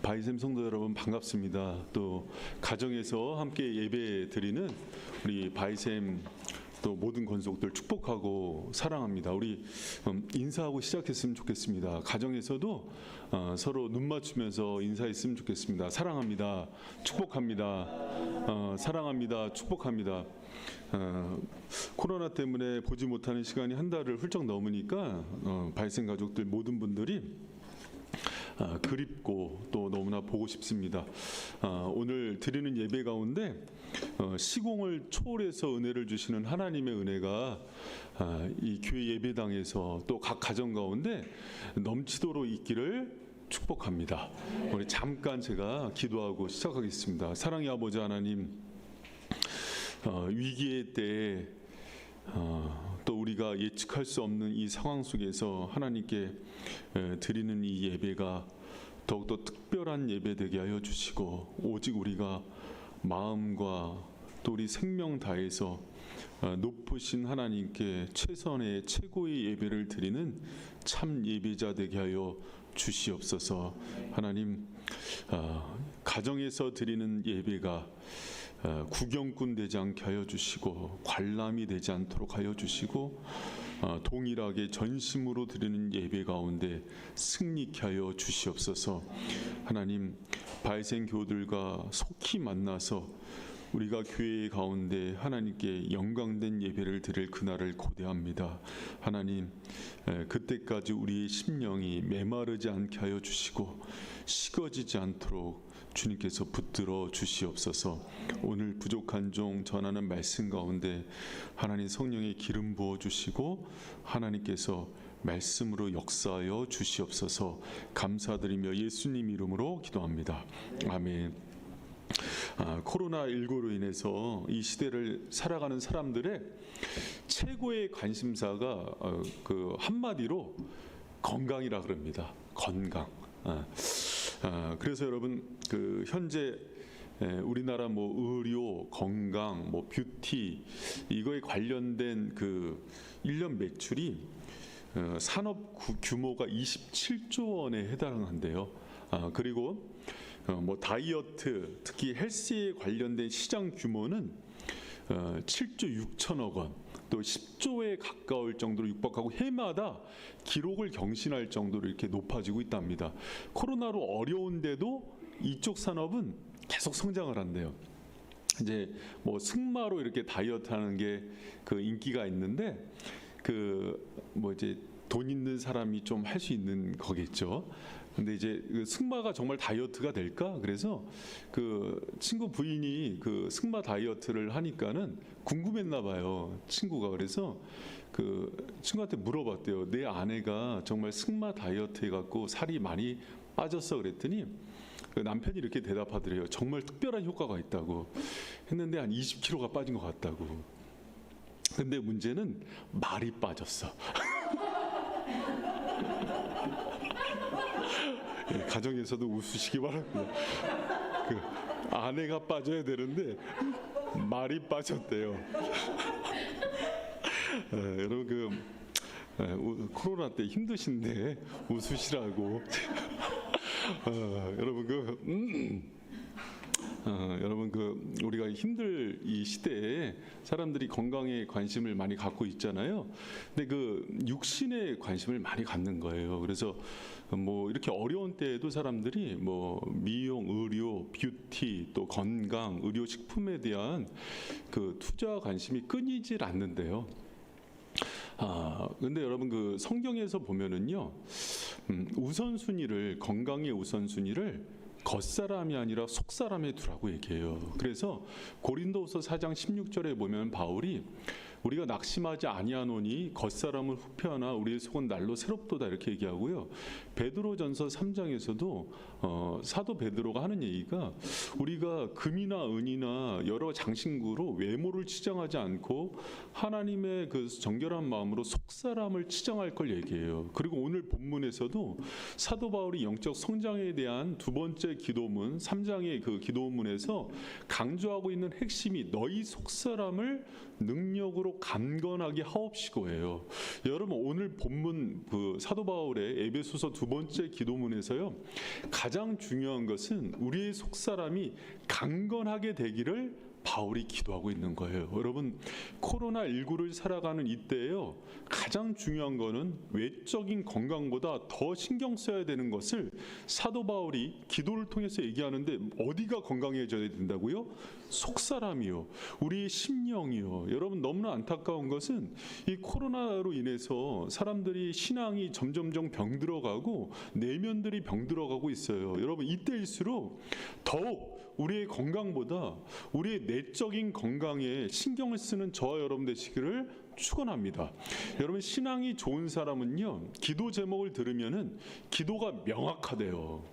바이샘 성도 여러분 반갑습니다. 또 가정에서 함께 예배 드리는 우리 바이샘 또 모든 권속들 축복하고 사랑합니다. 우리 인사하고 시작했으면 좋겠습니다. 가정에서도 서로 눈 맞추면서 인사했으면 좋겠습니다. 사랑합니다. 축복합니다. 사랑합니다. 축복합니다. 코로나 때문에 보지 못하는 시간이 한 달을 훌쩍 넘으니까 바이샘 가족들 모든 분들이 그립고 또 너무나 보고 싶습니다. 오늘 드리는 예배 가운데 시공을 초월해서 은혜를 주시는 하나님의 은혜가 이 교회 예배당에서 또 각 가정 가운데 넘치도록 있기를 축복합니다. 우리 잠깐 제가 기도하고 시작하겠습니다. 사랑의 아버지 하나님, 위기의 때에 또 우리가 예측할 수 없는 이 상황 속에서 하나님께 드리는 이 예배가 더욱더 특별한 예배 되게 하여 주시고, 오직 우리가 마음과 또 우리 생명 다해서 높으신 하나님께 최선의 최고의 예배를 드리는 참 예배자 되게 하여 주시옵소서. 하나님, 가정에서 드리는 예배가 구경꾼 되지 않게 하여 주시고 관람이 되지 않도록 하여 주시고, 동일하게 전심으로 드리는 예배 가운데 승리케 하여 주시옵소서. 하나님, 바이샘 교우들과 속히 만나서 우리가 교회 가운데 하나님께 영광된 예배를 드릴 그날을 고대합니다. 하나님, 그때까지 우리의 심령이 메마르지 않게 하여 주시고 식어지지 않도록 주님께서 붙들어 주시옵소서. 오늘 부족한 종 전하는 말씀 가운데 하나님 성령의 기름 부어 주시고 하나님께서 말씀으로 역사하여 주시옵소서. 감사드리며 예수님 이름으로 기도합니다. 아멘. 코로나19로 인해서 이 시대를 살아가는 사람들의 최고의 관심사가 그 한마디로 건강이라 그럽니다. 건강. 그래서 여러분, 그 현재 우리나라 뭐 의료, 건강, 뭐 뷰티 이거에 관련된 그 1년 매출이 산업 규모가 27조 원에 해당한대요. 그리고 뭐 다이어트, 특히 헬스에 관련된 시장 규모는 7조 6천억 원, 또 10조에 가까울 정도로 육박하고 해마다 기록을 경신할 정도로 이렇게 높아지고 있답니다. 코로나로 어려운데도 이쪽 산업은 계속 성장을 한대요. 이제 뭐 승마로 이렇게 다이어트 하는 게 그 인기가 있는데, 그 뭐 이제 돈 있는 사람이 좀 할 수 있는 거겠죠. 근데 이제 그 승마가 정말 다이어트가 될까? 그래서 그 친구 부인이 그 승마 다이어트를 하니까는 궁금했나 봐요, 친구가. 그래서 그 친구한테 물어봤대요. 내 아내가 정말 승마 다이어트 해갖고 살이 많이 빠졌어 그랬더니 그 남편이 이렇게 대답하더래요. 정말 특별한 효과가 있다고 했는데 한 20kg가 빠진 것 같다고. 근데 문제는 말이 빠졌어. 가정에서도 웃으시기 바랍니다. 그 아내가 빠져야 되는데 말이 빠졌대요. 여러분, 그 코로나 때 힘드신데 웃으시라고. 여러분, 그 우리가 힘들 이 시대에 사람들이 건강에 관심을 많이 갖고 있잖아요. 근데 그 육신에 관심을 많이 갖는 거예요. 그래서 뭐 이렇게 어려운 때에도 사람들이 뭐 미용, 의료, 뷰티, 또 건강, 의료 식품에 대한 그 투자 관심이 끊이질 않는데요. 근데 여러분, 그 성경에서 보면은요, 우선순위를, 건강의 우선순위를 겉사람이 아니라 속사람에 두라고 얘기해요. 그래서 고린도후서 4장 16절에 보면 바울이 우리가 낙심하지 아니하노니 겉사람은 후패하나 우리의 속은 날로 새롭도다 이렇게 얘기하고요. 베드로전서 3장에서도 사도 베드로가 하는 얘기가 우리가 금이나 은이나 여러 장신구로 외모를 치장하지 않고 하나님의 그 정결한 마음으로 속사람을 치장할 걸 얘기해요. 그리고 오늘 본문에서도 사도 바울이 영적 성장에 대한 두 번째 기도문 3장의 그 기도문에서 강조하고 있는 핵심이 너희 속사람을 능력으로 강건하게 하옵시고예요. 여러분 오늘 본문 그 사도 바울의 에베소서 2번째 기도문에서요. 가장 중요한 것은 우리의 속사람이 강건하게 되기를 바울이 기도하고 있는 거예요. 여러분 코로나19를 살아가는 이때에요. 가장 중요한 거는 외적인 건강보다 더 신경 써야 되는 것을 사도 바울이 기도를 통해서 얘기하는데 어디가 건강해져야 된다고요? 속사람이요. 우리의 심령이요. 여러분 너무나 안타까운 것은 이 코로나로 인해서 사람들이 신앙이 점점점 병들어가고 내면들이 병들어가고 있어요. 여러분 이때일수록 더욱 우리의 건강보다 우리의 내적인 건강에 신경을 쓰는 저와 여러분 되시기를 축원합니다. 여러분 신앙이 좋은 사람은요. 기도 제목을 들으면은 기도가 명확하대요.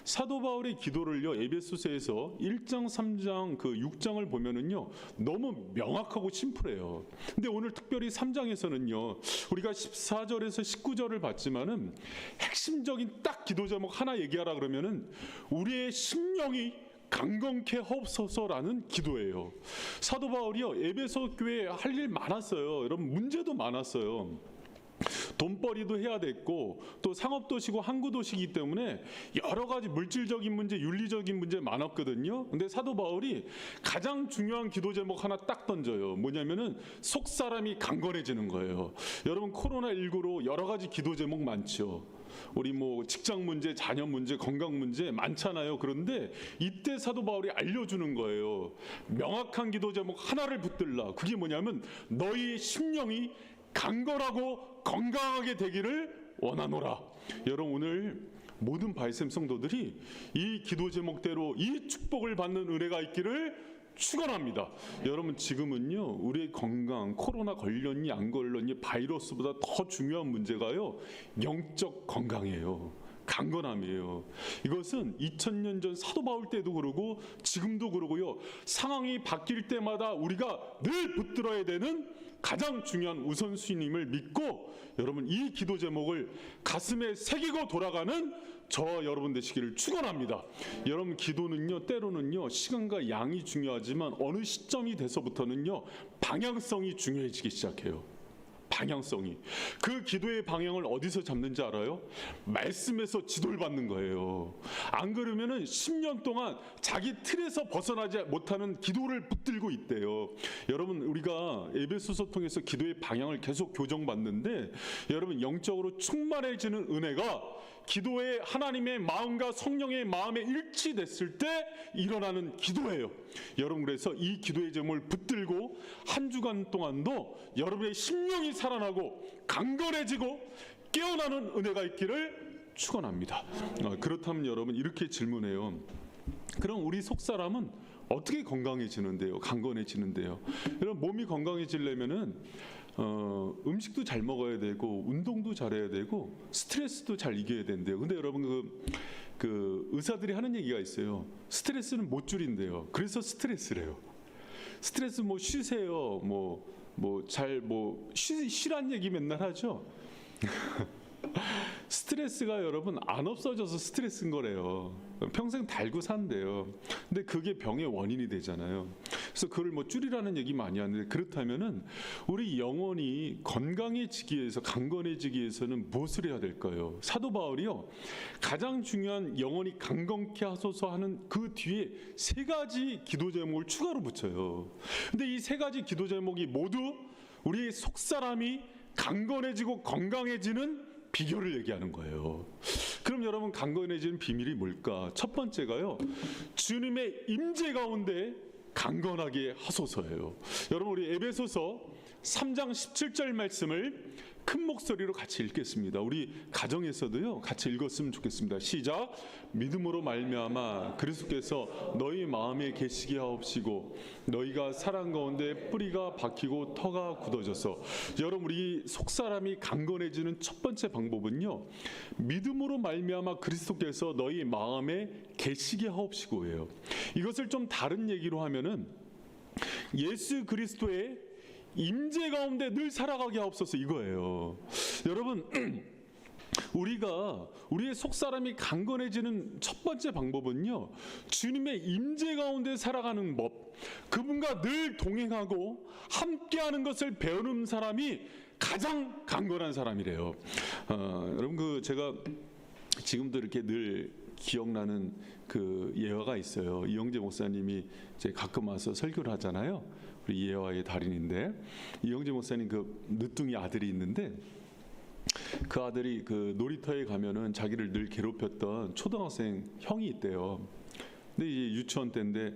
사도 바울의 기도를요. 에베소서에서 1장, 3장, 그 6장을 보면은요. 너무 명확하고 심플해요. 근데 오늘 특별히 3장에서는요. 우리가 14절에서 19절을 봤지만은 핵심적인 딱 기도 제목 하나 얘기하라 그러면은 우리의 심령이 강건케 하옵소서라는 기도예요. 사도 바울이요. 에베소 교회에 할 일 많았어요. 여러분 문제도 많았어요. 돈벌이도 해야 됐고 또 상업도시고 항구도시이기 때문에 여러 가지 물질적인 문제, 윤리적인 문제 많았거든요. 근데 사도 바울이 가장 중요한 기도 제목 하나 딱 던져요. 뭐냐면은 속사람이 강건해지는 거예요. 여러분 코로나19로 여러 가지 기도 제목 많죠. 우리 뭐 직장 문제, 자녀 문제, 건강 문제 많잖아요. 그런데 이때 사도 바울이 알려주는 거예요. 명확한 기도 제목 하나를 붙들라. 그게 뭐냐면 너희 심령이 강건하고 건강하게 되기를 원하노라. 여러분 오늘 모든 바이샘 성도들이 이 기도 제목대로 이 축복을 받는 은혜가 있기를 축원합니다. 여러분 지금은요 우리의 건강 코로나 걸렸니 안 걸렸니 바이러스보다 더 중요한 문제가요 영적 건강이에요. 강건함이에요. 이것은 2000년 전 사도 바울 때도 그러고 지금도 그러고요. 상황이 바뀔 때마다 우리가 늘 붙들어야 되는 가장 중요한 우선순위임을 믿고 여러분 이 기도 제목을 가슴에 새기고 돌아가는 저와 여러분 되시기를 축원합니다. 여러분 기도는요 때로는요 시간과 양이 중요하지만 어느 시점이 돼서부터는요 방향성이 중요해지기 시작해요. 방향성이. 그 기도의 방향을 어디서 잡는지 알아요? 말씀에서 지도를 받는 거예요. 안 그러면은 10년 동안 자기 틀에서 벗어나지 못하는 기도를 붙들고 있대요. 여러분 우리가 에베소서 통해서 기도의 방향을 계속 교정받는데 여러분 영적으로 충만해지는 은혜가 기도에 하나님의 마음과 성령의 마음에 일치됐을 때 일어나는 기도예요. 여러분 그래서 이 기도의 제목을 붙들고 한 주간 동안도 여러분의 심령이 살아나고 강건해지고 깨어나는 은혜가 있기를 축원합니다. 그렇다면 여러분 이렇게 질문해요. 그럼 우리 속사람은 어떻게 건강해지는데요? 강건해지는데요? 여러분 몸이 건강해지려면은 음식도 잘 먹어야 되고 운동도 잘해야 되고 스트레스도 잘 이겨야 된대요. 근데 여러분 그 의사들이 하는 얘기가 있어요. 스트레스는 못 줄인대요. 그래서 스트레스래요. 스트레스 뭐 쉬세요. 쉬란 얘기 맨날 하죠. 스트레스가 여러분 안 없어져서 스트레스인 거래요. 평생 달고 산대요. 근데 그게 병의 원인이 되잖아요. 그래서 그걸 뭐 줄이라는 얘기 많이 하는데 그렇다면은 우리 영혼이 건강해지기 위해서 강건해지기 위해서는 무엇을 해야 될까요? 사도 바울이요 가장 중요한 영혼이 강건케 하소서 하는 그 뒤에 세 가지 기도 제목을 추가로 붙여요. 근데 이 세 가지 기도 제목이 모두 우리 속사람이 강건해지고 건강해지는 비결을 얘기하는 거예요. 그럼 여러분 강건해지는 비밀이 뭘까? 첫 번째가요. 주님의 임재 가운데 강건하게 하소서예요. 여러분 우리 에베소서 3장 17절 말씀을 큰 목소리로 같이 읽겠습니다. 우리 가정에서도요 같이 읽었으면 좋겠습니다. 시작. 믿음으로 말미암아 그리스도께서 너희 마음에 계시게 하옵시고 너희가 사랑 가운데 뿌리가 박히고 터가 굳어져서. 여러분 우리 속사람이 강건해지는 첫 번째 방법은요 믿음으로 말미암아 그리스도께서 너희 마음에 계시게 하옵시고예요. 이것을 좀 다른 얘기로 하면은 예수 그리스도의 임재 가운데 늘 살아가게 하옵소서 이거예요. 여러분 우리가 우리 우리의 속사람이 강건해지는 첫 번째 방법은요, 주님의 임재 가운데 살아가는 법, 그분과 늘 동행하고 함께하는 것을 배우는 사람이 가장 강건한 사람이래요. 여러분, 제가 지금도 이렇게 늘 기억나는 그 예화가 있어요. 이영재 목사님이 이제 가끔 와서 설교를 하잖아요. 우리 예화의 달인인데, 이영재 목사님 그 늦둥이 아들이 있는데, 그 아들이 그 놀이터에 가면은 자기를 늘 괴롭혔던 초등학생 형이 있대요. 근데 이제 유치원 때인데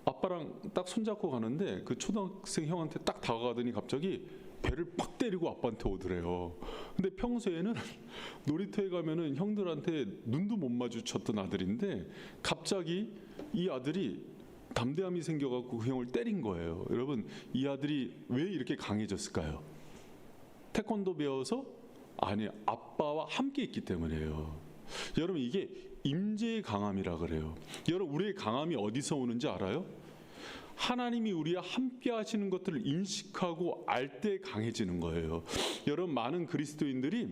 아빠랑 딱 손잡고 가는데 그 초등학생 형한테 딱 다가가더니 갑자기 배를 팍 때리고 아빠한테 오더래요. 근데 평소에는 놀이터에 가면은 형들한테 눈도 못 마주쳤던 아들인데 갑자기 이 아들이 담대함이 생겨갖고 그 형을 때린 거예요. 여러분, 이 아들이 왜 이렇게 강해졌을까요? 태권도 배워서? 아니, 아빠와 함께 있기 때문이에요. 여러분, 이게 임재의 강함이라 그래요. 여러분, 우리의 강함이 어디서 오는지 알아요? 하나님이 우리와 함께 하시는 것들을 인식하고 알 때 강해지는 거예요. 여러분, 많은 그리스도인들이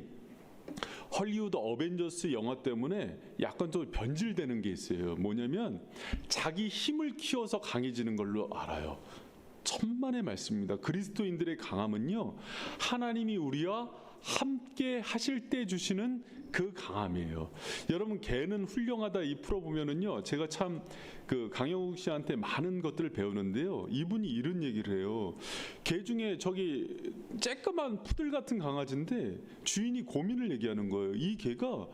헐리우드 어벤져스 영화 때문에 약간 좀 변질되는 게 있어요. 뭐냐면 자기 힘을 키워서 강해지는 걸로 알아요. 천만의 말씀입니다. 그리스도인들의 강함은요, 하나님이 우리와 함께 하실 때 주시는 그 강함이에요. 여러분, 개는 훌륭하다 이 프로 보면은요, 제가 참 그 강영욱 씨한테 많은 것들을 배우는데요, 이분이 이런 얘기를 해요. 개 중에 저기 쬐끄만 푸들 같은 강아지인데 주인이 고민을 얘기하는 거예요. 이 개가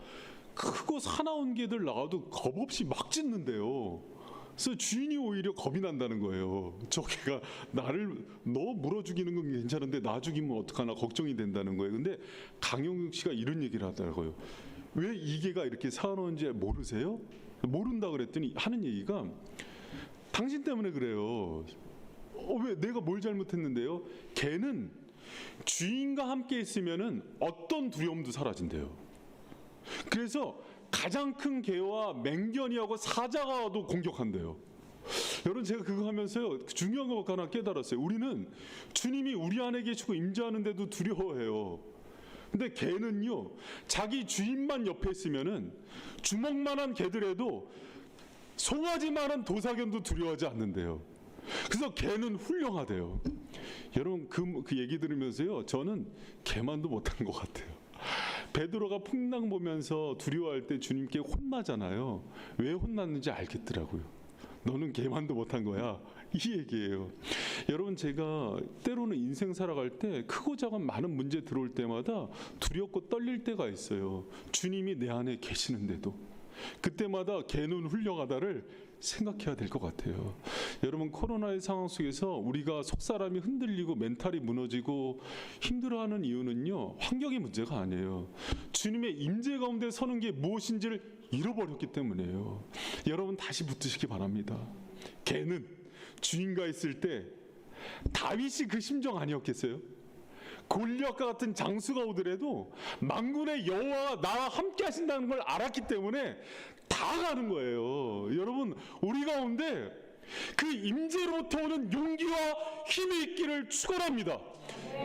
크고 사나운 개들 나와도 겁 없이 막 짖는데요. 그래서 주인이 오히려 겁이 난다는 거예요. 저 개가 나를 너 물어 죽이는 건 괜찮은데 나 죽이면 어떡하나 걱정이 된다는 거예요. 근데 강영욱 씨가 이런 얘기를 하더라고요. 왜 이 개가 이렇게 사나운지 모르세요? 모른다 그랬더니 하는 얘기가 당신 때문에 그래요. 왜 내가 뭘 잘못했는데요? 개는 주인과 함께 있으면은 어떤 두려움도 사라진대요. 그래서 가장 큰 개와 맹견이하고 사자가 와도 공격한대요. 여러분, 제가 그거 하면서요, 중요한 거 하나 깨달았어요. 우리는 주님이 우리 안에 계시고 임재하는데도 두려워해요. 근데 개는요, 자기 주인만 옆에 있으면은 주먹만한 개들에도 송아지만한 도사견도 두려워하지 않는데요. 그래서 개는 훌륭하대요. 여러분, 그 얘기 들으면서요, 저는 개만도 못한 것 같아요. 베드로가 풍랑 보면서 두려워할 때 주님께 혼나잖아요. 왜 혼났는지 알겠더라고요. 너는 개만도 못한 거야, 이 얘기예요. 여러분, 제가 때로는 인생 살아갈 때 크고 작은 많은 문제 들어올 때마다 두렵고 떨릴 때가 있어요. 주님이 내 안에 계시는데도. 그때마다 개는 훌륭하다를 생각해야 될 것 같아요. 여러분, 코로나의 상황 속에서 우리가 속사람이 흔들리고 멘탈이 무너지고 힘들어하는 이유는요, 환경의 문제가 아니에요. 주님의 임재 가운데 서는 게 무엇인지를 잃어버렸기 때문이에요. 여러분, 다시 붙드시기 바랍니다. 개는 주인과 있을 때 다윗이 그 심정 아니었겠어요? 골리앗과 같은 장수가 오더라도 만군의 여호와가 나와 함께 하신다는 걸 알았기 때문에 다 가는 거예요. 여러분, 우리 가운데 그 임재로부터 오는 용기와 힘이 있기를 축원합니다.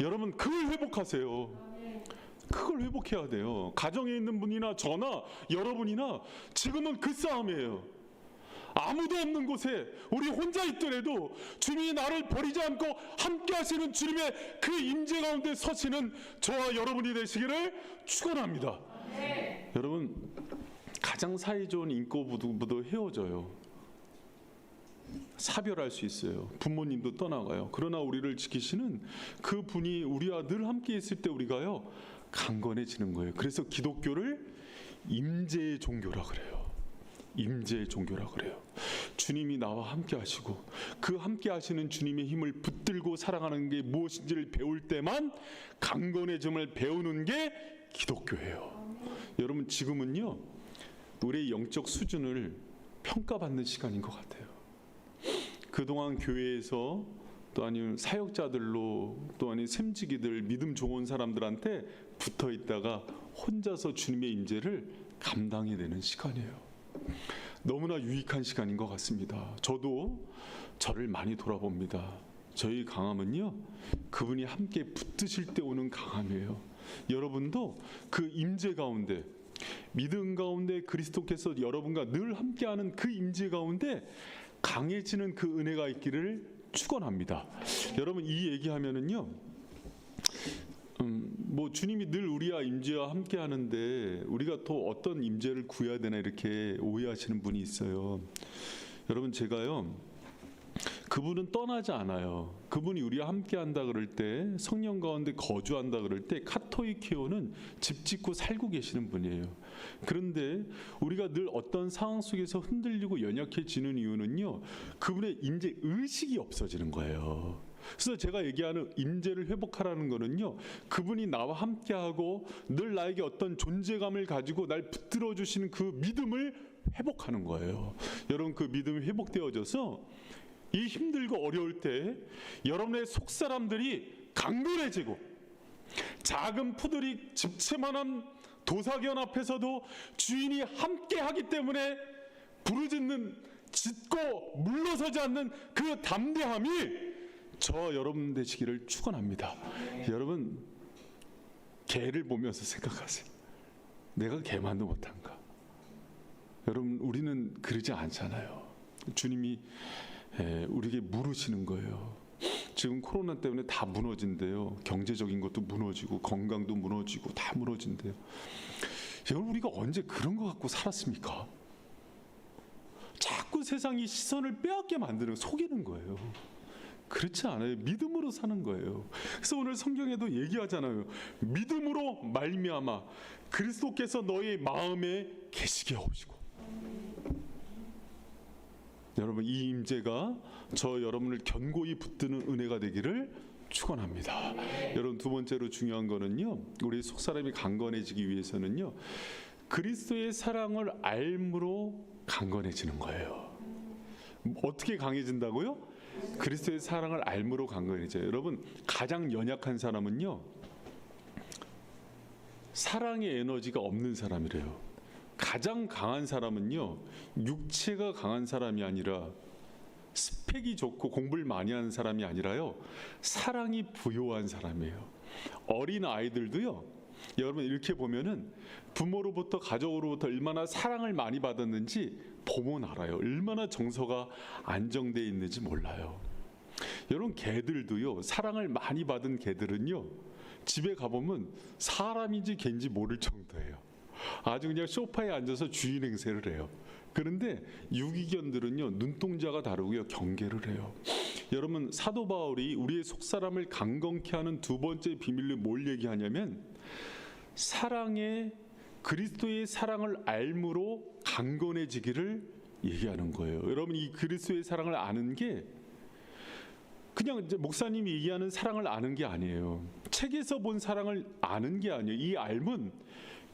여러분, 그걸 회복하세요. 그걸 회복해야 돼요. 가정에 있는 분이나 저나 여러분이나 지금은 그 싸움이에요. 아무도 없는 곳에 우리 혼자 있더라도 주님이 나를 버리지 않고 함께 하시는 주님의 그 임재 가운데 서시는 저와 여러분이 되시기를 축원합니다. 여러분, 가장 사이좋은 인꼬부부도 헤어져요. 사별할 수 있어요. 부모님도 떠나가요. 그러나 우리를 지키시는 그 분이 우리와 늘 함께 있을 때 우리가요, 강건해지는 거예요. 그래서 기독교를 임재의 종교라 그래요. 임재의 종교라 그래요. 주님이 나와 함께 하시고 그 함께 하시는 주님의 힘을 붙들고 살아가는 게 무엇인지를 배울 때만 강건해짐을 배우는 게 기독교예요. 여러분, 지금은요, 우리의 영적 수준을 평가받는 시간인 것 같아요. 그동안 교회에서 또 아니면 사역자들로 또 아니면 샘지기들, 믿음 좋은 사람들한테 붙어 있다가 혼자서 주님의 임재를 감당해야 되는 시간이에요. 너무나 유익한 시간인 것 같습니다. 저도 저를 많이 돌아봅니다. 저희 강함은요, 그분이 함께 붙드실 때 오는 강함이에요. 여러분도 그 임재 가운데 믿음 가운데 그리스도께서 여러분과 늘 함께하는 그 임재 가운데 강해지는 그 은혜가 있기를 축원합니다. 여러분 이 얘기하면은요, 뭐 주님이 늘 우리와 임재와 함께하는데 우리가 또 어떤 임재를 구해야 되나 이렇게 오해하시는 분이 있어요. 여러분 제가요, 그분은 떠나지 않아요. 그분이 우리와 함께한다 그럴 때, 성령 가운데 거주한다 그럴 때 카토이케오는 집 짓고 살고 계시는 분이에요. 그런데 우리가 늘 어떤 상황 속에서 흔들리고 연약해지는 이유는요, 그분의 임재 의식이 없어지는 거예요. 그래서 제가 얘기하는 임재를 회복하라는 거는요, 그분이 나와 함께하고 늘 나에게 어떤 존재감을 가지고 날 붙들어 주시는 그 믿음을 회복하는 거예요. 여러분 그 믿음이 회복되어져서 이 힘들고 어려울 때 여러분의 속사람들이 강건해지고, 작은 푸들이 집채만한 도사견 앞에서도 주인이 함께하기 때문에 부르짖는, 짖고 물러서지 않는 그 담대함이 저 여러분 되시기를 축원합니다. 여러분 개를 보면서 생각하세요. 내가 개만도 못한가? 여러분 우리는 그러지 않잖아요. 주님이 우리에게 물으시는 거예요. 지금 코로나 때문에 다 무너진대요. 경제적인 것도 무너지고 건강도 무너지고 다 무너진대요. 여러분 우리가 언제 그런 거 갖고 살았습니까? 자꾸 세상이 시선을 빼앗게 만드는, 속이는 거예요. 그렇지 않아요. 믿음으로 사는 거예요. 그래서 오늘 성경에도 얘기하잖아요. 믿음으로 말미암아 그리스도께서 너희 마음에 계시게 하시고. 여러분 이 임재가 저 여러분을 견고히 붙드는 은혜가 되기를 축원합니다. 여러분 두 번째로 중요한 거는요, 우리 속사람이 강건해지기 위해서는요, 그리스도의 사랑을 알므로 강건해지는 거예요. 어떻게 강해진다고요? 그리스도의 사랑을 알므로 강건해져요. 여러분 가장 연약한 사람은요, 사랑의 에너지가 없는 사람이래요. 가장 강한 사람은요, 육체가 강한 사람이 아니라, 스펙이 좋고 공부를 많이 하는 사람이 아니라요, 사랑이 부요한 사람이에요. 어린 아이들도요, 여러분 이렇게 보면은 부모로부터, 가족으로부터 얼마나 사랑을 많이 받았는지 보면 알아요. 얼마나 정서가 안정되어 있는지 몰라요. 여러분 개들도요, 사랑을 많이 받은 개들은요, 집에 가보면 사람인지 개인지 모를 정도예요. 아주 그냥 소파에 앉아서 주인 행세를 해요. 그런데 유기견들은요, 눈동자가 다르고요, 경계를 해요. 여러분 사도 바울이 우리의 속사람을 강건케 하는 두 번째 비밀로 뭘 얘기하냐면, 사랑의, 그리스도의 사랑을 알므로 강건해지기를 얘기하는 거예요. 여러분 이 그리스도의 사랑을 아는 게 그냥 이제 목사님이 얘기하는 사랑을 아는 게 아니에요. 책에서 본 사랑을 아는 게 아니에요. 이 알은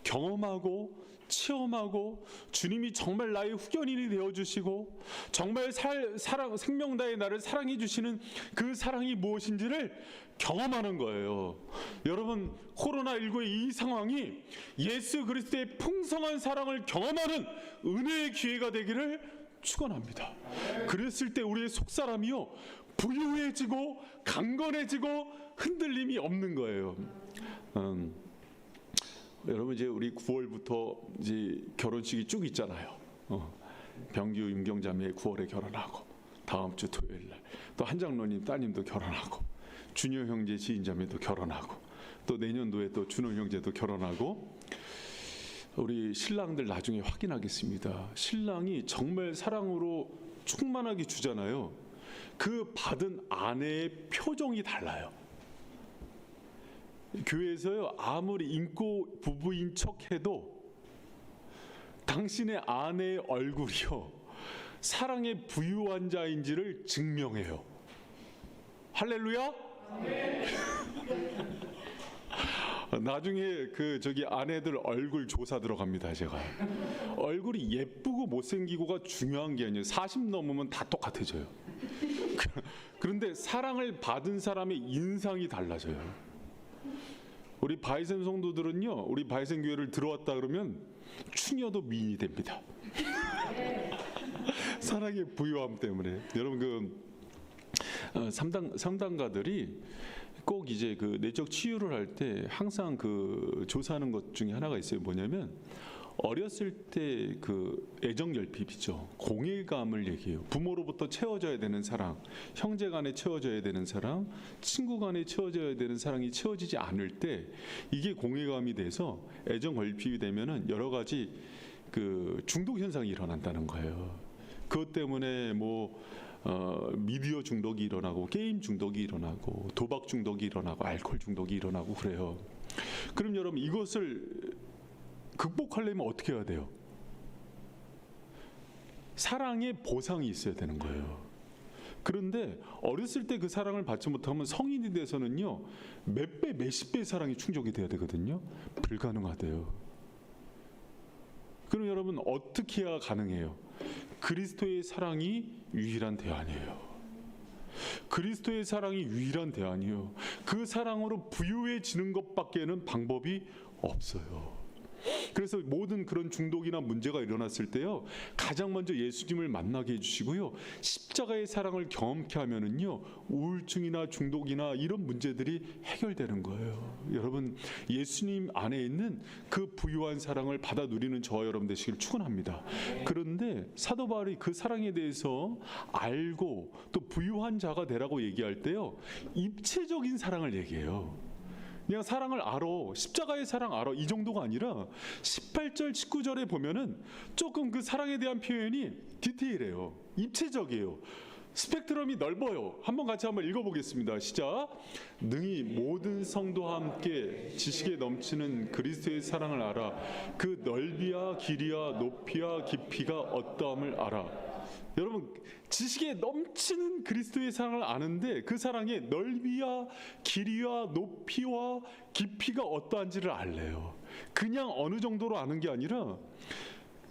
경험하고 체험하고, 주님이 정말 나의 후견인이 되어주시고 정말 생명 다해 나를 사랑해 주시는 그 사랑이 무엇인지를 경험하는 거예요. 여러분 코로나19의 이 상황이 예수 그리스도의 풍성한 사랑을 경험하는 은혜의 기회가 되기를 축원합니다. 그랬을 때 우리의 속사람이요, 부유해지고 강건해지고 흔들림이 없는 거예요. 여러분 이제 우리 9월부터 이제 결혼식이 쭉 있잖아요. 병규 윤경자매 9월에 결혼하고, 다음 주 토요일 날 또 한장로님 따님도 결혼하고, 준효 형제 지인자매도 결혼하고, 또 내년도에 또 준호 형제도 결혼하고, 우리 신랑들 나중에 확인하겠습니다. 신랑이 정말 사랑으로 충만하게 주잖아요. 그 받은 아내의 표정이 달라요. 교회에서요, 아무리 인고 부부인 척해도 당신의 아내의 얼굴이요, 사랑의 부유한 자인지를 증명해요. 할렐루야. 나중에 그 저기 아내들 얼굴 조사 들어갑니다. 제가 얼굴이 예쁘고 못생기고가 중요한 게 아니에요. 40 넘으면 다 똑같아져요. 그런데 사랑을 받은 사람의 인상이 달라져요. 우리 바이센 성도들은요, 우리 바이센 교회를 들어왔다 그러면 추녀도 미인이 됩니다. 사랑의 부유함 때문에. 여러분 그 상담가들이 꼭 이제 그 내적 치유를 할 때 항상 그 조사하는 것 중에 하나가 있어요. 뭐냐면 어렸을 때 그 애정 결핍이죠. 공예감을 얘기해요. 부모로부터 채워져야 되는 사랑, 형제 간에 채워져야 되는 사랑, 친구 간에 채워져야 되는 사랑이 채워지지 않을 때 이게 공예감이 돼서 애정 결핍이 되면은 여러 가지 그 중독 현상이 일어난다는 거예요. 그것 때문에 미디어 중독이 일어나고 게임 중독이 일어나고 도박 중독이 일어나고 알코올 중독이 일어나고 그래요. 그럼 여러분 이것을 극복하려면 어떻게 해야 돼요? 사랑의 보상이 있어야 되는 거예요. 그런데 어렸을 때 그 사랑을 받지 못하면 성인이 돼서는요 몇 배, 몇십 배의 사랑이 충족이 돼야 되거든요. 불가능하대요. 그럼 여러분 어떻게 해야 가능해요? 그리스도의 사랑이 유일한 대안이에요. 그리스도의 사랑이 유일한 대안이에요. 그 사랑으로 부유해지는 것밖에는 방법이 없어요. 그래서 모든 그런 중독이나 문제가 일어났을 때요 가장 먼저 예수님을 만나게 해주시고요 십자가의 사랑을 경험케 하면은요 우울증이나 중독이나 이런 문제들이 해결되는 거예요. 여러분 예수님 안에 있는 그 부유한 사랑을 받아 누리는 저와 여러분 되시길 축원합니다. 그런데 사도 바울이 그 사랑에 대해서 알고 또 부유한 자가 되라고 얘기할 때요 입체적인 사랑을 얘기해요. 그냥 사랑을 알아, 십자가의 사랑 알아 이 정도가 아니라 18절 19절에 보면은 조금 그 사랑에 대한 표현이 디테일해요. 입체적이에요. 스펙트럼이 넓어요. 한번 읽어보겠습니다. 시작. 능히 모든 성도와 함께 지식에 넘치는 그리스도의 사랑을 알아 그 넓이와 길이와 높이와 깊이가 어떠함을 알아. 여러분 지식에 넘치는 그리스도의 사랑을 아는데 그 사랑의 넓이와 길이와 높이와 깊이가 어떠한지를 알래요. 그냥 어느 정도로 아는 게 아니라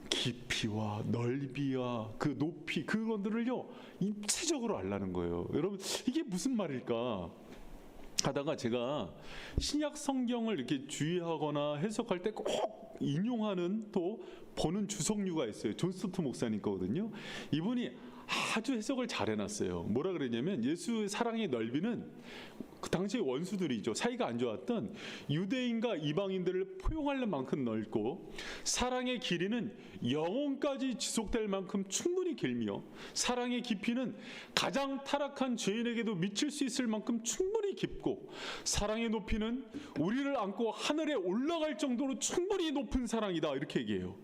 깊이와 넓이와 그 높이 그것들을요 입체적으로 알라는 거예요. 여러분 이게 무슨 말일까 하다가 제가 신약 성경을 이렇게 주의하거나 해석할 때 꼭 인용하는 또 보는 주석류가 있어요. 존 스토트 목사님 거거든요. 이분이 아주 해석을 잘 해놨어요. 뭐라 그랬냐면 예수의 사랑의 넓이는 그 당시의 원수들이죠. 사이가 안 좋았던 유대인과 이방인들을 포용할 만큼 넓고 사랑의 길이는 영혼까지 지속될 만큼 충분히 길며 사랑의 깊이는 가장 타락한 죄인에게도 미칠 수 있을 만큼 충분히 깊고 사랑의 높이는 우리를 안고 하늘에 올라갈 정도로 충분히 높은 사랑이다 이렇게 얘기해요.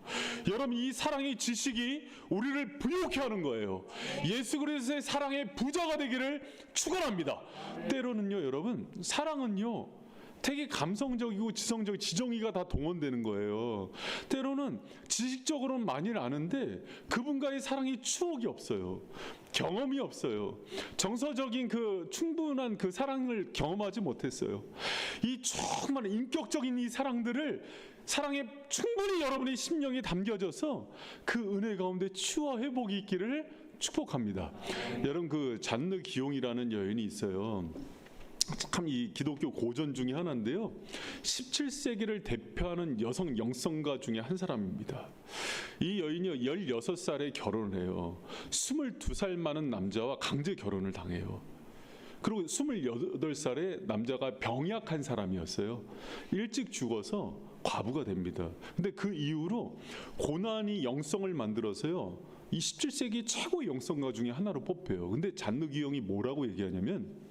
여러분 이 사랑의 지식이 우리를 부유케 하는 거예요. 예수 그리스도의 사랑의 부자가 되기를 축원합니다. 때로는요 여러분 사랑은요 되게 감성적이고 지성적 지정의가 다 동원되는 거예요. 때로는 지식적으로는 많이 아는데 그분과의 사랑이 추억이 없어요. 경험이 없어요. 정서적인 그 충분한 그 사랑을 경험하지 못했어요. 이 정말 인격적인 이 사랑에 충분히 여러분의 심령이 담겨져서 그 은혜 가운데 치유와 회복이 있기를 축복합니다. 여러분 그 잔느 기용이라는 여인이 있어요. 참 이 기독교 고전 중에 하나인데요. 17세기를 대표하는 여성 영성가 중에 한 사람입니다. 이 여인이 16살에 결혼을 해요. 22살 많은 남자와 강제 결혼을 당해요. 그리고 28살에 남자가 병약한 사람이었어요. 일찍 죽어서 과부가 됩니다. 근데 그 이후로 고난이 영성을 만들어서요. 이 17세기 최고의 영성가 중에 하나로 뽑혀요. 근데 잔느 기용이 뭐라고 얘기하냐면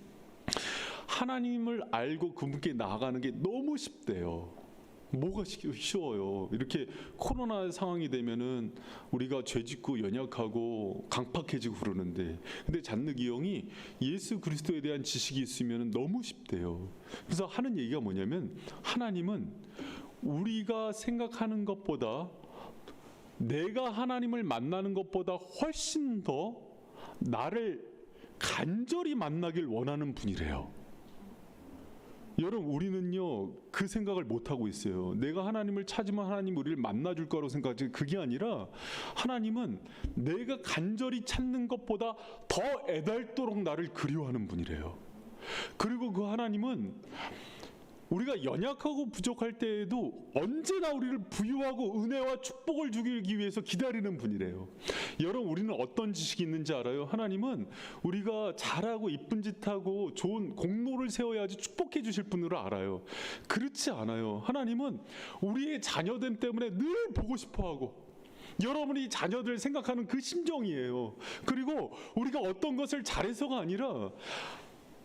하나님을 알고 그분께 나아가는 게 너무 쉽대요. 뭐가 쉬워요. 이렇게 코로나 상황이 되면은 우리가 죄짓고 연약하고 강팍해지고 그러는데 근데 잔느 기용이 예수 그리스도에 대한 지식이 있으면 너무 쉽대요. 그래서 하는 얘기가 뭐냐면 하나님은 우리가 생각하는 것보다 내가 하나님을 만나는 것보다 훨씬 더 나를 간절히 만나길 원하는 분이래요. 여러분 우리는요 그 생각을 못하고 있어요. 내가 하나님을 찾으면 하나님 우리를 만나줄 거라고 생각하지 그게 아니라 하나님은 내가 간절히 찾는 것보다 더 애달도록 나를 그리워하는 분이래요. 그리고 그 하나님은 우리가 연약하고 부족할 때에도 언제나 우리를 부유하고 은혜와 축복을 주기 위해서 기다리는 분이래요. 여러분, 우리는 어떤 지식이 있는지 알아요? 하나님은 우리가 잘하고 이쁜 짓하고 좋은 공로를 세워야지 축복해 주실 분으로 알아요. 그렇지 않아요. 하나님은 우리의 자녀됨 때문에 늘 보고 싶어하고, 여러분이 자녀들 생각하는 그 심정이에요. 그리고 우리가 어떤 것을 잘해서가 아니라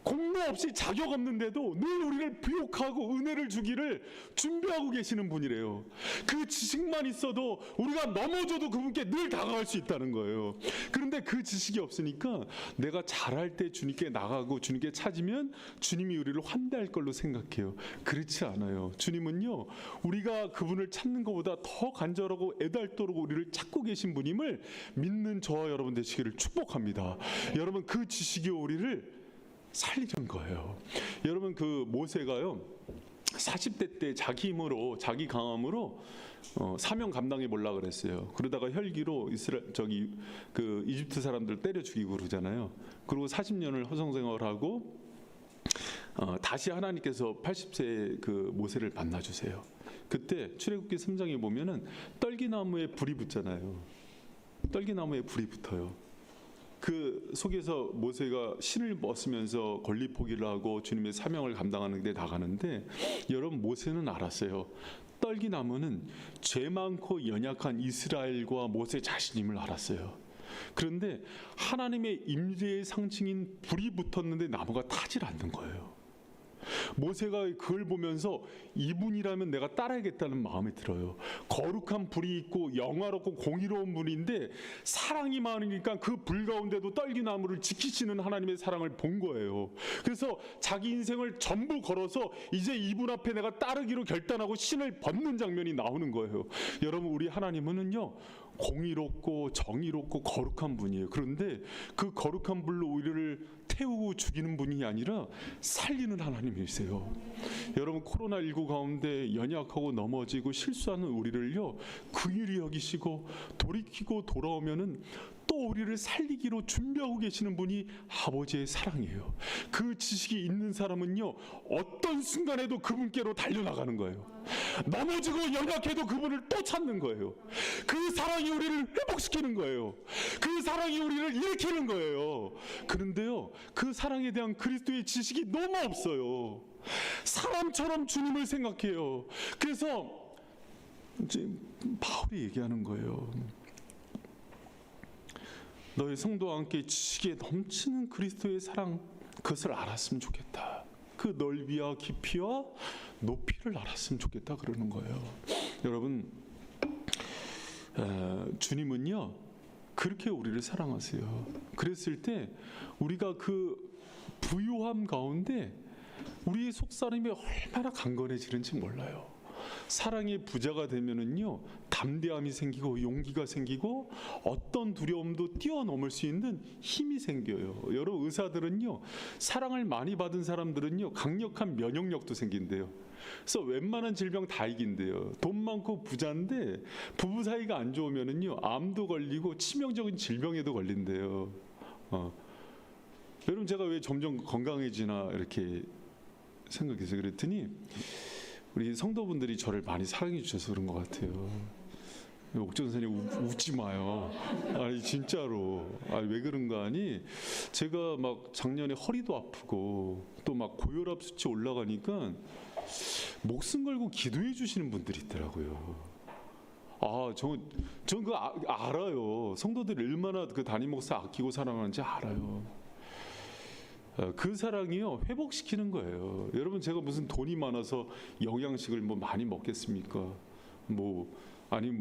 공로 없이 자격 없는데도 늘 우리를 비옥하고 은혜를 주기를 준비하고 계시는 분이래요. 그 지식만 있어도 우리가 넘어져도 그분께 늘 다가갈 수 있다는 거예요. 그런데 그 지식이 없으니까 내가 잘할 때 주님께 나가고 주님께 찾으면 주님이 우리를 환대할 걸로 생각해요. 그렇지 않아요. 주님은요, 우리가 그분을 찾는 것보다 더 간절하고 애달도록 우리를 찾고 계신 분임을 믿는 저와 여러분 되시기를 축복합니다. 여러분, 그 지식이 우리를 살리는 거예요. 여러분, 그 모세가요 40대 때 자기 힘으로, 자기 강함으로 사명 감당해 보려고 그랬어요. 그러다가 혈기로 그 이집트 사람들 때려 죽이고 그러잖아요. 그리고 40년을 허송 생활하고 다시 하나님께서 80세의 그 모세를 만나 주세요. 그때 출애굽기 3장에 보면은 떨기나무에 불이 붙잖아요. 떨기나무에 불이 붙어요. 그 속에서 모세가 신을 벗으면서 권리 포기를 하고 주님의 사명을 감당하는 데 나가는데, 여러분, 모세는 알았어요. 떨기나무는 죄 많고 연약한 이스라엘과 모세 자신임을 알았어요. 그런데 하나님의 임재의 상징인 불이 붙었는데 나무가 타질 않는 거예요. 모세가 그걸 보면서 이분이라면 내가 따라야겠다는 마음이 들어요. 거룩한 불이 있고 영화롭고 공의로운 분인데 사랑이 많으니까 그 불 가운데도 떨기나무를 지키시는 하나님의 사랑을 본 거예요. 그래서 자기 인생을 전부 걸어서 이제 이분 앞에 내가 따르기로 결단하고 신을 벗는 장면이 나오는 거예요. 여러분, 우리 하나님은요 공의롭고 정의롭고 거룩한 분이에요. 그런데 그 거룩한 불로 우리를 태우고 죽이는 분이 아니라 살리는 하나님이세요. 여러분, 코로나19 가운데 연약하고 넘어지고 실수하는 우리를요 긍휼히 여기시고 돌이키고 돌아오면은 또 우리를 살리기로 준비하고 계시는 분이 아버지의 사랑이에요. 그 지식이 있는 사람은요 어떤 순간에도 그분께로 달려나가는 거예요. 넘어지고 연약해도 그분을 또 찾는 거예요. 그 사랑이 우리를 회복시키는 거예요. 그 사랑이 우리를 일으키는 거예요. 그런데요, 그 사랑에 대한 그리스도의 지식이 너무 없어요. 사람처럼 주님을 생각해요. 그래서 이제 바울이 얘기하는 거예요. 너희 성도와 함께 지식에 넘치는 그리스도의 사랑, 그것을 알았으면 좋겠다. 그 넓이와 깊이와 높이를 알았으면 좋겠다 그러는 거예요. 여러분, 주님은요 그렇게 우리를 사랑하세요. 그랬을 때 우리가 그 부유함 가운데 우리의 속사람이 얼마나 강건해지는지 몰라요. 사랑의 부자가 되면은요 담대함이 생기고 용기가 생기고 어떤 두려움도 뛰어넘을 수 있는 힘이 생겨요. 여러 의사들은요 사랑을 많이 받은 사람들은요 강력한 면역력도 생긴대요. 그래서 웬만한 질병 다 이긴대요. 돈 많고 부자인데 부부 사이가 안 좋으면은요 암도 걸리고 치명적인 질병에도 걸린대요. 여러분, 제가 왜 점점 건강해지나 이렇게 생각해서 그랬더니 우리 성도분들이 저를 많이 사랑해 주셔서 그런 것 같아요. 옥전 선생님 웃지 마요. 아니 진짜로. 아니 왜 그런가 하니 제가 막 작년에 허리도 아프고 또 막 고혈압 수치 올라가니까 목숨 걸고 기도해 주시는 분들이 있더라고요. 전 그거 알아요. 성도들이 얼마나 그 담임 목사 아끼고 사랑하는지 알아요. 그 사랑이요 회복시키는 거예요. 여러분, 제가 무슨 돈이 많아서 영양식을 뭐 많이 먹겠습니까? 아니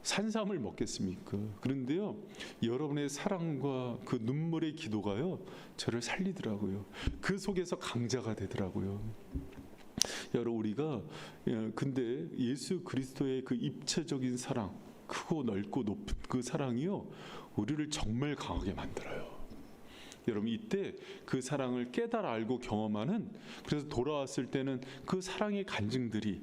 산삼을 먹겠습니까? 그런데요 여러분의 사랑과 그 눈물의 기도가요 저를 살리더라고요. 그 속에서 강자가 되더라고요. 여러분, 우리가 근데 예수 그리스도의 그 입체적인 사랑, 크고 넓고 높은 그 사랑이요 우리를 정말 강하게 만들어요. 여러분, 이때 그 사랑을 깨달아 알고 경험하는, 그래서 돌아왔을 때는 그 사랑의 간증들이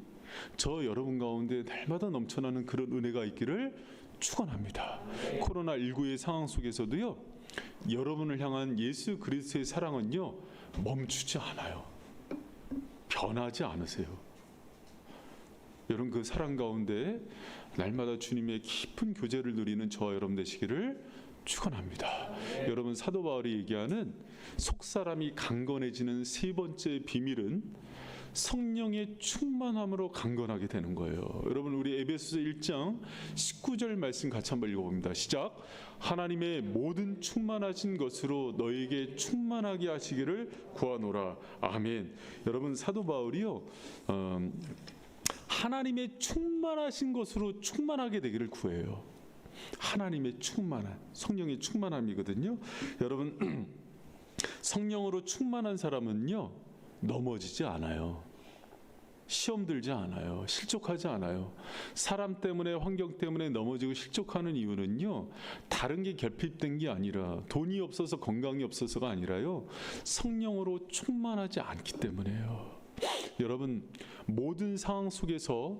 저 여러분 가운데 날마다 넘쳐나는 그런 은혜가 있기를 축원합니다. 코로나19의 상황 속에서도요 여러분을 향한 예수 그리스도의 사랑은요 멈추지 않아요. 변하지 않으세요. 여러분 그 사랑 가운데 날마다 주님의 깊은 교제를 누리는 저와 여러분 되시기를 축원합니다. 여러분 사도 바울이 얘기하는 속사람이 강건해지는 세 번째 비밀은 성령의 충만함으로 강건하게 되는 거예요. 여러분 우리 에베소서 1장 19절 말씀 같이 한번 읽어봅니다. 시작. 하나님의 모든 충만하신 것으로 너에게 충만하게 하시기를 구하노라. 아멘. 여러분 사도 바울이요 하나님의 충만하신 것으로 충만하게 되기를 구해요. 하나님의 충만한 성령의 충만함이거든요. 여러분 성령으로 충만한 사람은요 넘어지지 않아요. 시험 들지 않아요. 실족하지 않아요. 사람 때문에 환경 때문에 넘어지고 실족하는 이유는요 다른 게 결핍된 게 아니라 돈이 없어서 건강이 없어서가 아니라요 성령으로 충만하지 않기 때문에요. 여러분 모든 상황 속에서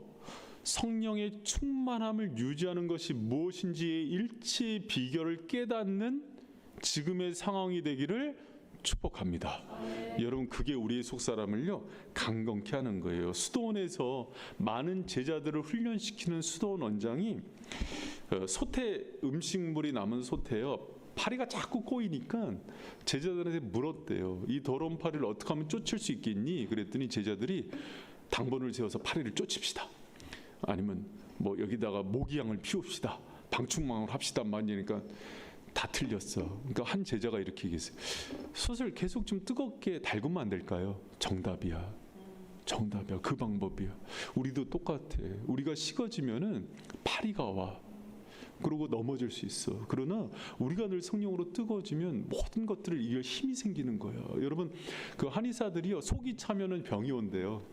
성령의 충만함을 유지하는 것이 무엇인지의 일치의 비결을 깨닫는 지금의 상황이 되기를 축복합니다. 여러분 그게 우리의 속사람을요 강건케 하는 거예요. 수도원에서 많은 제자들을 훈련시키는 수도원 원장이 소태 음식물이 남은 소태요 파리가 자꾸 꼬이니까 제자들한테 물었대요. 이 더러운 파리를 어떻게 하면 쫓을 수 있겠니? 그랬더니 제자들이 당번을 세워서 파리를 쫓읍시다. 아니면 뭐 여기다가 모기향을 피웁시다. 방충망을 합시다. 말이니까 다 틀렸어. 그러니까 한 제자가 이렇게 얘기했어요. 솥을 계속 좀 뜨겁게 달구면 안 될까요? 정답이야. 정답이야. 그 방법이야. 우리도 똑같아. 우리가 식어지면은 파리가 와. 그러고 넘어질 수 있어. 그러나 우리가 늘 성령으로 뜨거워지면 모든 것들을 이길 힘이 생기는 거예요. 여러분 그 한의사들이요 속이 차면은 병이 온대요.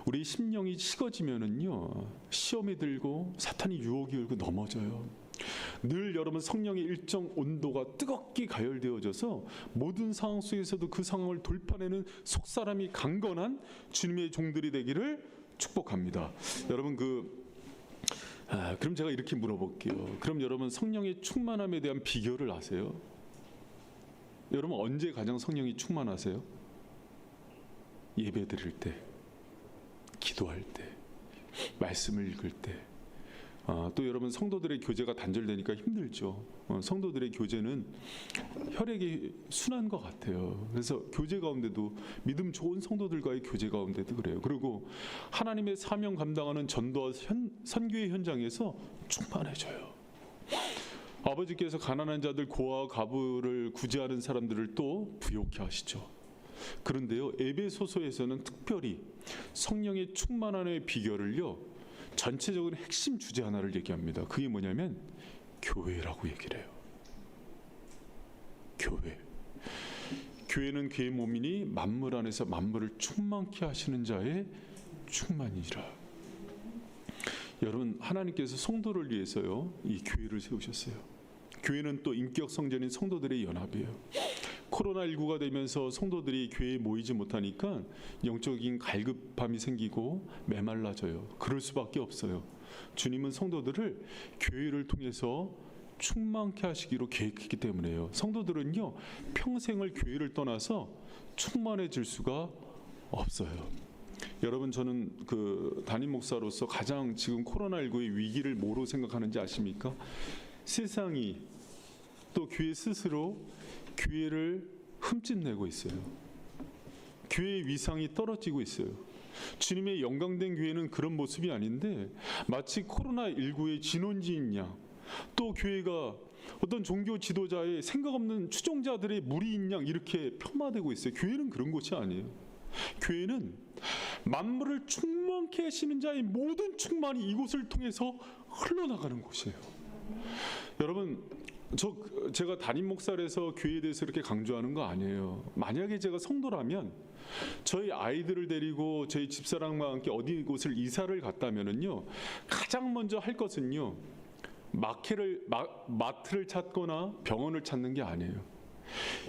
우리 심령이 식어지면은요 시험이 들고 사탄이 유혹이 들고 넘어져요. 늘 여러분 성령의 일정 온도가 뜨겁게 가열되어져서 모든 상황 속에서도 그 상황을 돌파내는 속사람이 강건한 주님의 종들이 되기를 축복합니다. 여러분 그럼 제가 이렇게 물어볼게요. 그럼 여러분 성령의 충만함에 대한 비결을 아세요? 여러분 언제 가장 성령이 충만하세요? 예배 드릴 때, 기도할 때, 말씀을 읽을 때. 또 여러분 성도들의 교제가 단절되니까 힘들죠. 성도들의 교제는 혈액이 순한 것 같아요. 그래서 교제 가운데도 믿음 좋은 성도들과의 교제 가운데도 그래요. 그리고 하나님의 사명 감당하는 전도와 선교의 현장에서 충만해져요. 아버지께서 가난한 자들 고아와 과부를 구제하는 사람들을 또 부욕해 하시죠. 그런데요 에베소서에서는 특별히 성령의 충만함의 비결을요 전체적인 핵심 주제 하나를 얘기합니다. 그게 뭐냐면 교회라고 얘기를 해요. 교회. 교회는 그의 몸이니 만물 안에서 만물을 충만케 하시는 자의 충만이라. 여러분 하나님께서 성도를 위해서요 이 교회를 세우셨어요. 교회는 또 인격 성전인 성도들의 연합이에요. 코로나19가 되면서 성도들이 교회에 모이지 못하니까 영적인 갈급함이 생기고 메말라져요. 그럴 수밖에 없어요. 주님은 성도들을 교회를 통해서 충만케 하시기로 계획했기 때문에요. 성도들은요 평생을 교회를 떠나서 충만해질 수가 없어요. 여러분 저는 그 담임 목사로서 가장 지금 코로나19의 위기를 뭐로 생각하는지 아십니까? 세상이 또 교회 스스로 교회를 흠집내고 있어요. 교회의 위상이 떨어지고 있어요. 주님의 영광된 교회는 그런 모습이 아닌데 마치 코로나19의 진원지인 양, 또 교회가 어떤 종교 지도자의 생각 없는 추종자들의 무리인 양 이렇게 폄하되고 있어요. 교회는 그런 곳이 아니에요. 교회는 만물을 충만케 하시는 자의 모든 충만이 이곳을 통해서 흘러나가는 곳이에요. 여러분 제가 담임 목사라서 교회에 대해서 이렇게 강조하는 거 아니에요. 만약에 제가 성도라면 저희 아이들을 데리고 저희 집사람과 함께 어디 곳을 이사를 갔다면은요 가장 먼저 할 것은요 마트를 찾거나 병원을 찾는 게 아니에요.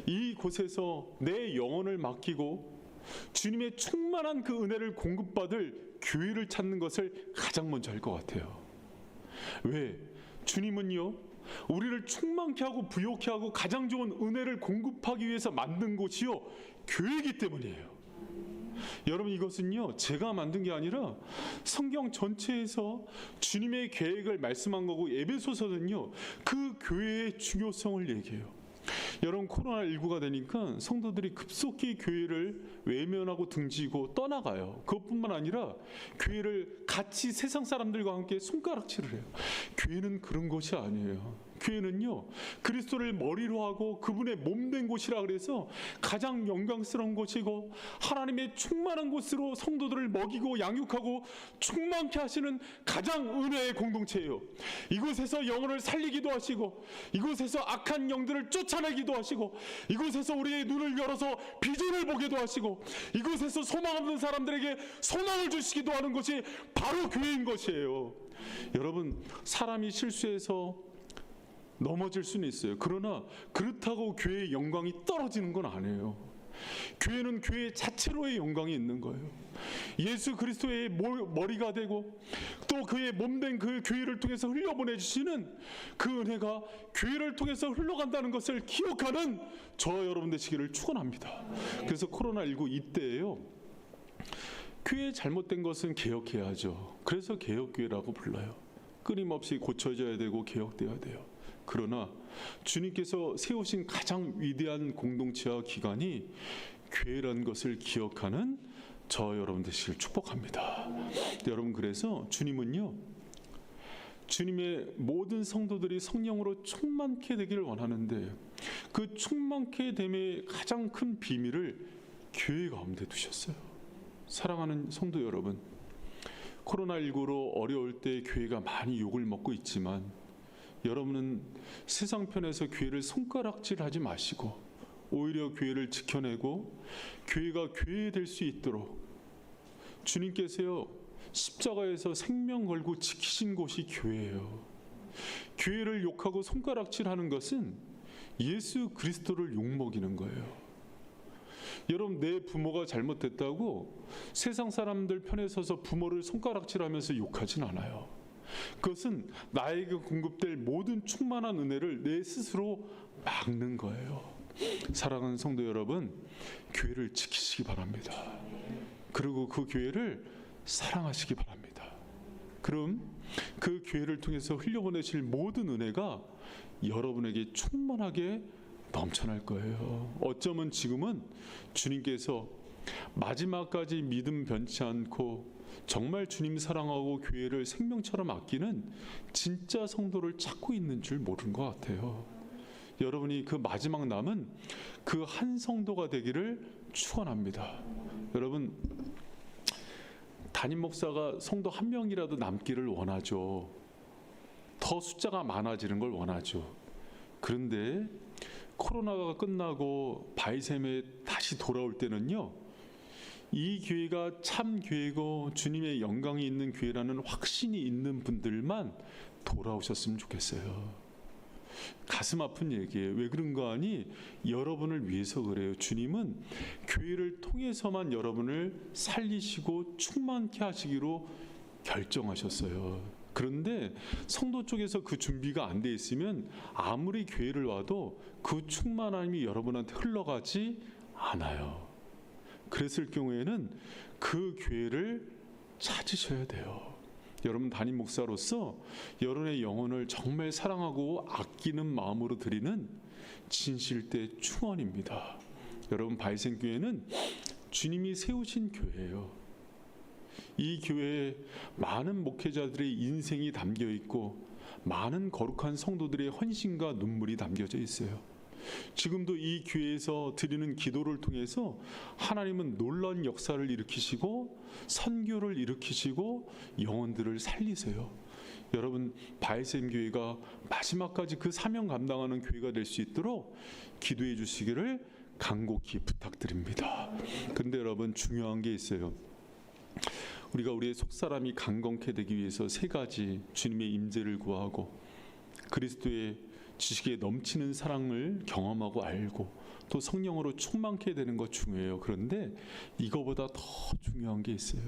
이 곳에서 내 영혼을 맡기고 주님의 충만한 그 은혜를 공급받을 교회를 찾는 것을 가장 먼저 할 것 같아요. 왜? 주님은요 우리를 충만케 하고 부욕케 하고 가장 좋은 은혜를 공급하기 위해서 만든 곳이요 교회이기 때문이에요. 여러분 이것은요 제가 만든 게 아니라 성경 전체에서 주님의 계획을 말씀한 거고, 에베소서는요 그 교회의 중요성을 얘기해요. 여러분 코로나19가 되니까 성도들이 급속히 교회를 외면하고 등지고 떠나가요. 그것뿐만 아니라 교회를 같이 세상 사람들과 함께 손가락질을 해요. 교회는 그런 것이 아니에요. 교회는요 그리스도를 머리로 하고 그분의 몸된 곳이라 그래서 가장 영광스러운 곳이고, 하나님의 충만한 곳으로 성도들을 먹이고 양육하고 충만케 하시는 가장 은혜의 공동체예요. 이곳에서 영혼을 살리기도 하시고, 이곳에서 악한 영들을 쫓아내기도 하시고, 이곳에서 우리의 눈을 열어서 비전을 보게도 하시고, 이곳에서 소망 없는 사람들에게 소망을 주시기도 하는 것이 바로 교회인 것이에요. 여러분 사람이 실수해서 넘어질 수는 있어요. 그러나 그렇다고 교회의 영광이 떨어지는 건 아니에요. 교회는 교회 자체로의 영광이 있는 거예요. 예수 그리스도의 머리가 되고 또 그의 몸된 그 교회를 통해서 흘려보내주시는 그 은혜가 교회를 통해서 흘러간다는 것을 기억하는 저와 여러분 되시기를 축원합니다. 그래서 코로나19 이때에요, 교회에 잘못된 것은 개혁해야죠. 그래서 개혁교회라고 불러요. 끊임없이 고쳐져야 되고 개혁돼야 돼요. 그러나 주님께서 세우신 가장 위대한 공동체와 기관이 교회라는 것을 기억하는 저 여러분 되시길 축복합니다. 여러분 그래서 주님은요 주님의 모든 성도들이 성령으로 충만케 되기를 원하는데, 그 충만케 됨의 가장 큰 비밀을 교회 가운데 두셨어요. 사랑하는 성도 여러분, 코로나19로 어려울 때 교회가 많이 욕을 먹고 있지만, 여러분은 세상 편에서 교회를 손가락질하지 마시고 오히려 교회를 지켜내고 교회가 교회 될 수 있도록 주님께서요 십자가에서 생명 걸고 지키신 곳이 교회예요. 교회를 욕하고 손가락질하는 것은 예수 그리스도를 욕먹이는 거예요. 여러분 내 부모가 잘못됐다고 세상 사람들 편에 서서 부모를 손가락질하면서 욕하진 않아요. 그것은 나에게 공급될 모든 충만한 은혜를 내 스스로 막는 거예요. 사랑하는 성도 여러분, 교회를 지키시기 바랍니다. 그리고 그 교회를 사랑하시기 바랍니다. 그럼 그 교회를 통해서 흘려보내실 모든 은혜가 여러분에게 충만하게 넘쳐날 거예요. 어쩌면 지금은 주님께서 마지막까지 믿음 변치 않고 정말 주님 사랑하고 교회를 생명처럼 아끼는 진짜 성도를 찾고 있는 줄 모르는 것 같아요. 여러분이 그 마지막 남은 그 한 성도가 되기를 축원합니다. 여러분 담임 목사가 성도 한 명이라도 남기를 원하죠. 더 숫자가 많아지는 걸 원하죠. 그런데 코로나가 끝나고 바이샘에 다시 돌아올 때는요, 이 교회가 참 교회고 주님의 영광이 있는 교회라는 확신이 있는 분들만 돌아오셨으면 좋겠어요. 가슴 아픈 얘기예요. 왜 그런가 하니 여러분을 위해서 그래요. 주님은 교회를 통해서만 여러분을 살리시고 충만케 하시기로 결정하셨어요. 그런데 성도 쪽에서 그 준비가 안 돼 있으면 아무리 교회를 와도 그 충만함이 여러분한테 흘러가지 않아요. 그랬을 경우에는 그 교회를 찾으셔야 돼요. 여러분 담임 목사로서 여러분의 영혼을 정말 사랑하고 아끼는 마음으로 드리는 진실된 축원입니다. 여러분 바이센교회는 주님이 세우신 교회예요. 이 교회에 많은 목회자들의 인생이 담겨 있고 많은 거룩한 성도들의 헌신과 눈물이 담겨져 있어요. 지금도 이 교회에서 드리는 기도를 통해서 하나님은 놀라운 역사를 일으키시고 선교를 일으키시고 영혼들을 살리세요. 여러분 바이샘 교회가 마지막까지 그 사명 감당하는 교회가 될 수 있도록 기도해 주시기를 간곡히 부탁드립니다. 근데 여러분 중요한 게 있어요. 우리가 우리의 속사람이 강건케 되기 위해서 세 가지 주님의 임재를 구하고 그리스도의 지식에 넘치는 사랑을 경험하고 알고 또 성령으로 충만케 되는 것 중요해요. 그런데 이거보다 더 중요한 게 있어요.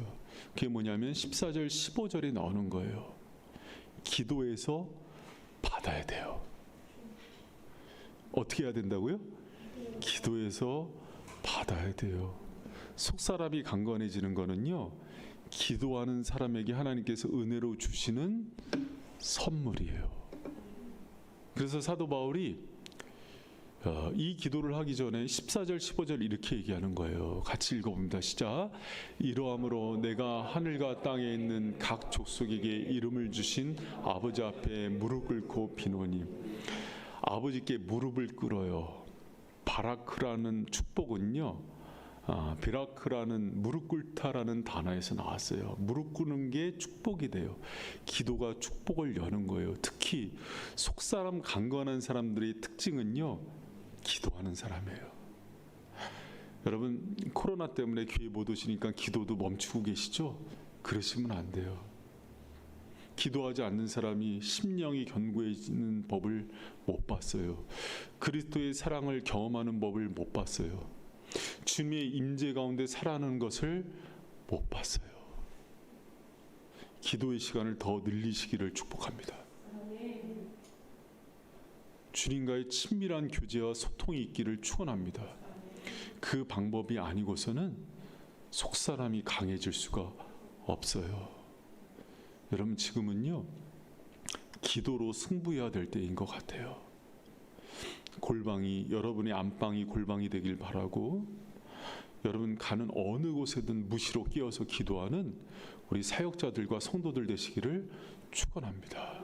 그게 뭐냐면 14절 15절에 나오는 거예요. 기도해서 받아야 돼요. 어떻게 해야 된다고요? 기도해서 받아야 돼요. 속사람이 강건해지는 거는요, 기도하는 사람에게 하나님께서 은혜로 주시는 선물이에요. 그래서 사도 바울이 이 기도를 하기 전에 14절 15절 이렇게 얘기하는 거예요. 같이 읽어봅니다. 시작. 이러함으로 내가 하늘과 땅에 있는 각 족속에게 이름을 주신 아버지 앞에 무릎 꿇고 비노니. 아버지께 무릎을 꿇어요. 바라크라는 축복은요, 비라크라는 무릎 꿇다라는 단어에서 나왔어요. 무릎 꿇는 게 축복이 돼요. 기도가 축복을 여는 거예요. 특히 속사람 강건한 사람들의 특징은요, 기도하는 사람이에요. 여러분, 코로나 때문에 교회 못 오시니까 기도도 멈추고 계시죠? 그러시면 안 돼요. 기도하지 않는 사람이 심령이 견고해지는 법을 못 봤어요. 그리스도의 사랑을 경험하는 법을 못 봤어요. 주님의 임재 가운데 살아가는 것을 못 봤어요. 기도의 시간을 더 늘리시기를 축복합니다. 주님과의 친밀한 교제와 소통이 있기를 축원합니다. 그 방법이 아니고서는 속사람이 강해질 수가 없어요. 여러분, 지금은요, 기도로 승부해야 될 때인 것 같아요. 골방이, 여러분의 안방이 골방이 되길 바라고, 여러분 가는 어느 곳에든 무시로 끼어서 기도하는 우리 사역자들과 성도들 되시기를 축원합니다.